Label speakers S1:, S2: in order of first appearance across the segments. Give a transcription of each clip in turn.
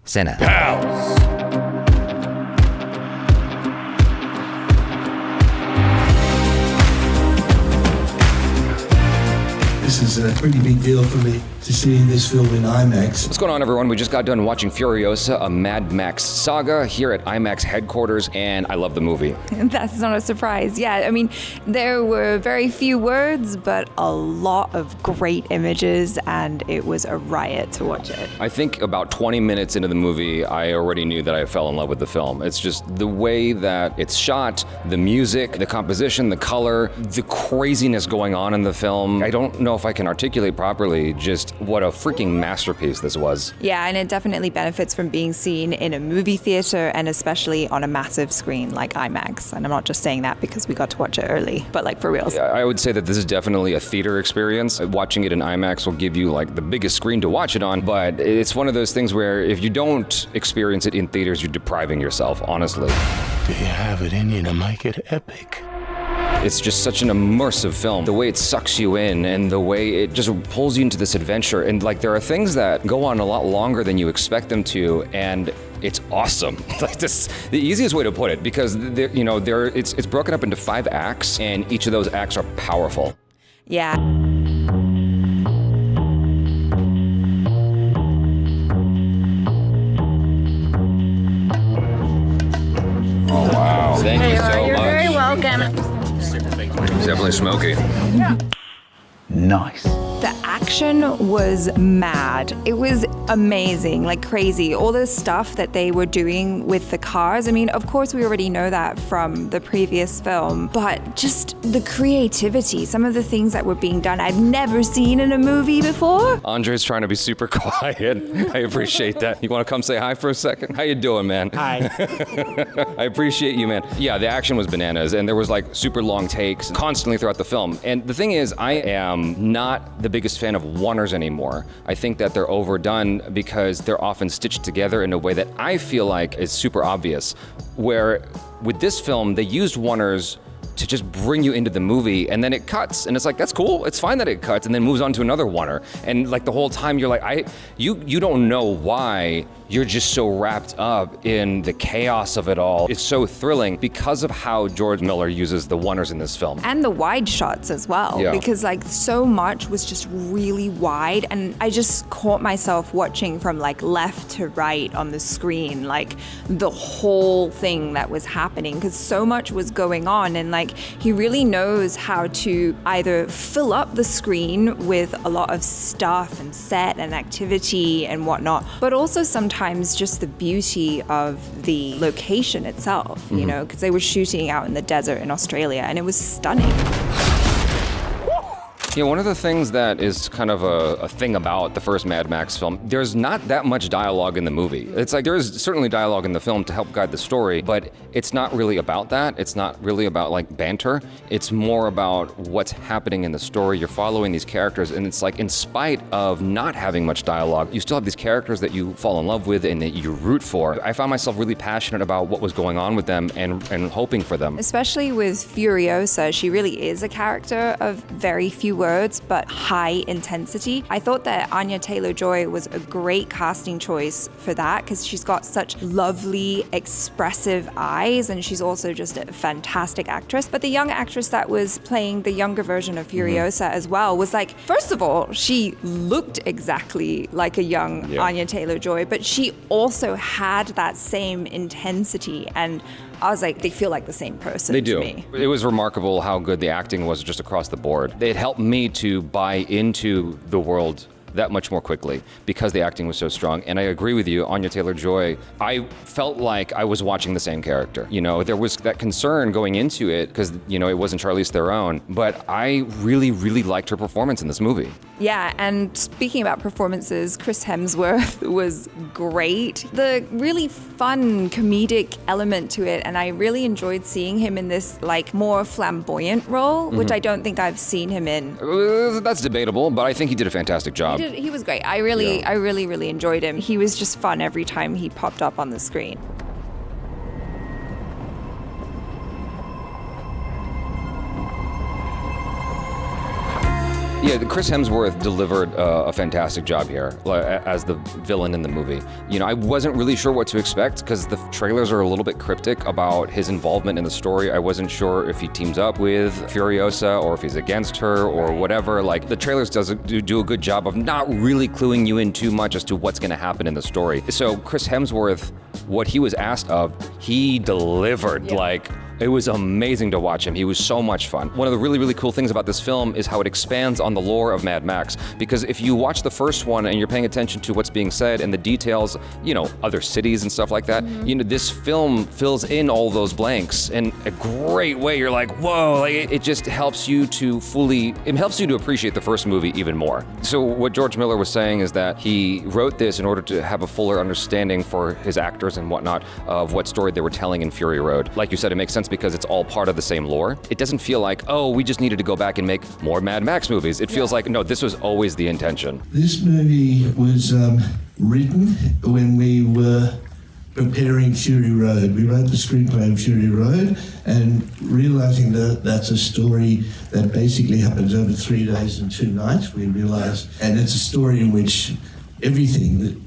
S1: CinePals.
S2: This is a pretty big deal for me to see this film in IMAX.
S1: What's going on, everyone? We just got done watching Furiosa, a Mad Max Saga here at IMAX headquarters, and I love the movie.
S3: That's not a surprise. Yeah, I mean, there were very few words, but a lot of great images, and it was a riot to watch it.
S1: I think about 20 minutes into the movie, I already knew that I fell in love with the film. It's just the way that it's shot, the music, the composition, the color, the craziness going on in the film. I don't know if I can articulate properly just what a freaking masterpiece this was.
S3: Yeah, and it definitely benefits from being seen in a movie theater and especially on a massive screen like IMAX. And I'm not just saying that because we got to watch it early, but like for real.
S1: Yeah, I would say that this is definitely a theater experience. Watching it in IMAX will give you like the biggest screen to watch it on, but it's one of those things where if you don't experience it in theaters, you're depriving yourself, honestly.
S4: Do you have it in you to make it epic?
S1: It's just such an immersive film. The way it sucks you in and the way it just pulls you into this adventure. And like there are things that go on a lot longer than you expect them to, and it's awesome. Like this, the easiest way to put it, because it's broken up into 5 acts, and each of those acts are powerful.
S3: Yeah.
S1: Oh wow! Thank you so much.
S5: You're very welcome.
S1: It's definitely smoky.
S4: Nice.
S3: The action was mad. It was amazing, like crazy. All the stuff that they were doing with the cars. I mean, of course, we already know that from the previous film, but just the creativity, some of the things that were being done, I've never seen in a movie before.
S1: Andre's trying to be super quiet. I appreciate that. You want to come say hi for a second? How you doing, man?
S6: Hi.
S1: I appreciate you, man. Yeah, the action was bananas, and there was like super long takes constantly throughout the film. And the thing is, I am not the biggest fan of oneers anymore. I think that they're overdone because they're often stitched together in a way that I feel like is super obvious. Where with this film, they used oneers to just bring you into the movie, and then it cuts, and it's like, that's cool, it's fine that it cuts, and then moves on to another oneer. And like the whole time you're like, you don't know why you're just so wrapped up in the chaos of it all. It's so thrilling because of how George Miller uses the oneers in this film.
S3: And the wide shots as well,
S1: Yeah.
S3: because like so much was just really wide, and I just caught myself watching from like left to right on the screen, like the whole thing that was happening, because so much was going on, and like he really knows how to either fill up the screen with a lot of stuff and set and activity and whatnot, but also sometimes just the beauty of the location itself, you know, because they were shooting out in the desert in Australia, and it was stunning.
S1: Yeah, one of the things that is kind of a thing about the first Mad Max film, there's not that much dialogue in the movie. It's like there's certainly dialogue in the film to help guide the story, but it's not really about that. It's not really about like banter. It's more about what's happening in the story. You're following these characters, and it's like in spite of not having much dialogue, you still have these characters that you fall in love with and that you root for. I found myself really passionate about what was going on with them and hoping for them.
S3: Especially with Furiosa, she really is a character of very few words, but high intensity. I thought that Anya Taylor Joy was a great casting choice for that, because she's got such lovely, expressive eyes, and she's also just a fantastic actress. But the young actress that was playing the younger version of Furiosa as well was like, first of all, she looked exactly like a young Anya Taylor Joy, but she also had that same intensity, and I was like, they feel like the same person
S1: They do.
S3: to me.
S1: It was remarkable how good the acting was just across the board. It helped me to buy into the world that much more quickly because the acting was so strong. And I agree with you, Anya Taylor Joy. I felt like I was watching the same character. You know, there was that concern going into it because, you know, it wasn't Charlize Theron, but I really, really liked her performance in this movie.
S3: Yeah, and speaking about performances, Chris Hemsworth was great. The really fun comedic element to it, and I really enjoyed seeing him in this like more flamboyant role, which I don't think I've seen him in.
S1: That's debatable, but I think he did a fantastic job.
S3: He was great. I really enjoyed him. He was just fun every time he popped up on the screen.
S1: Yeah, Chris Hemsworth delivered a fantastic job here as the villain in the movie. You know, I wasn't really sure what to expect because the trailers are a little bit cryptic about his involvement in the story. I wasn't sure if he teams up with Furiosa or if he's against her or whatever. Like, the trailers do a good job of not really cluing you in too much as to what's going to happen in the story. So Chris Hemsworth, what he was asked of, he delivered. Like, it was amazing to watch him. He was so much fun. One of the really, really cool things about this film is how it expands on the lore of Mad Max. Because if you watch the first one and you're paying attention to what's being said and the details, you know, other cities and stuff like that, you know, this film fills in all those blanks in a great way. You're like, whoa, like, it just helps you to appreciate the first movie even more. So what George Miller was saying is that he wrote this in order to have a fuller understanding for his actors and whatnot of what story they were telling in Fury Road. Like you said, it makes sense because it's all part of the same lore. It doesn't feel like, oh, we just needed to go back and make more Mad Max movies. It feels like, no, this was always the intention.
S2: This movie was written when we were preparing Fury Road. We wrote the screenplay of Fury Road and realizing that that's a story that basically happens over 3 days and 2 nights, we realized. And it's a story in which everything,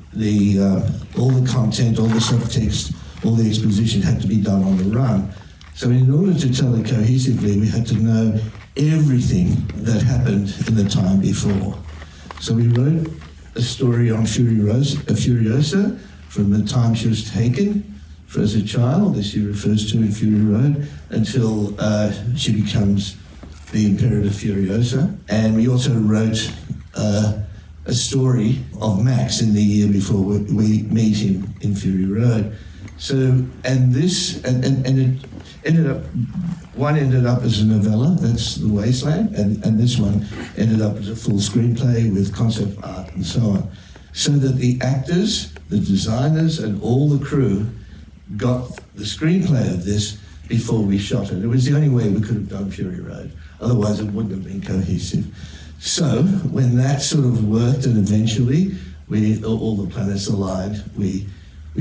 S2: all the content, all the subtext, all the exposition had to be done on the run. So in order to tell it cohesively, we had to know everything that happened in the time before. So we wrote a story on Furiosa from the time she was taken as a child, as she refers to in Fury Road, until she becomes the Imperator Furiosa. And we also wrote a story of Max in the year before we meet him in Fury Road. So, and it ended up as a novella, that's The Wasteland, and this one ended up as a full screenplay with concept art and so on. So that the actors, the designers, and all the crew got the screenplay of this before we shot it. It was the only way we could have done Fury Road, otherwise it wouldn't have been cohesive. So, when that sort of worked and eventually all the planets aligned, we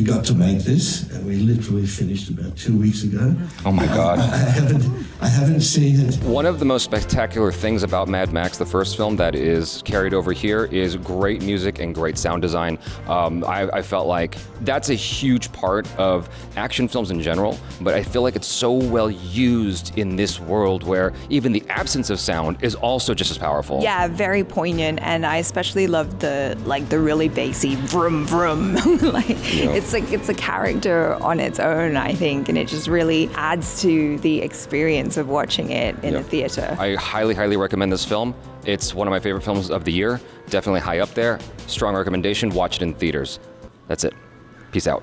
S2: got to make this, and we literally finished about 2 weeks ago.
S1: Oh my God.
S2: I haven't seen it.
S1: One of the most spectacular things about Mad Max, the first film, that is carried over here is great music and great sound design. I felt like that's a huge part of action films in general, but I feel like it's so well used in this world where even the absence of sound is also just as powerful.
S3: Yeah, very poignant, and I especially love the really bassy vroom vroom. It's a character on its own, I think, and it just really adds to the experience of watching it in a theater.
S1: I highly, highly recommend this film. It's one of my favorite films of the year. Definitely high up there. Strong recommendation. Watch it in theaters. That's it. Peace out.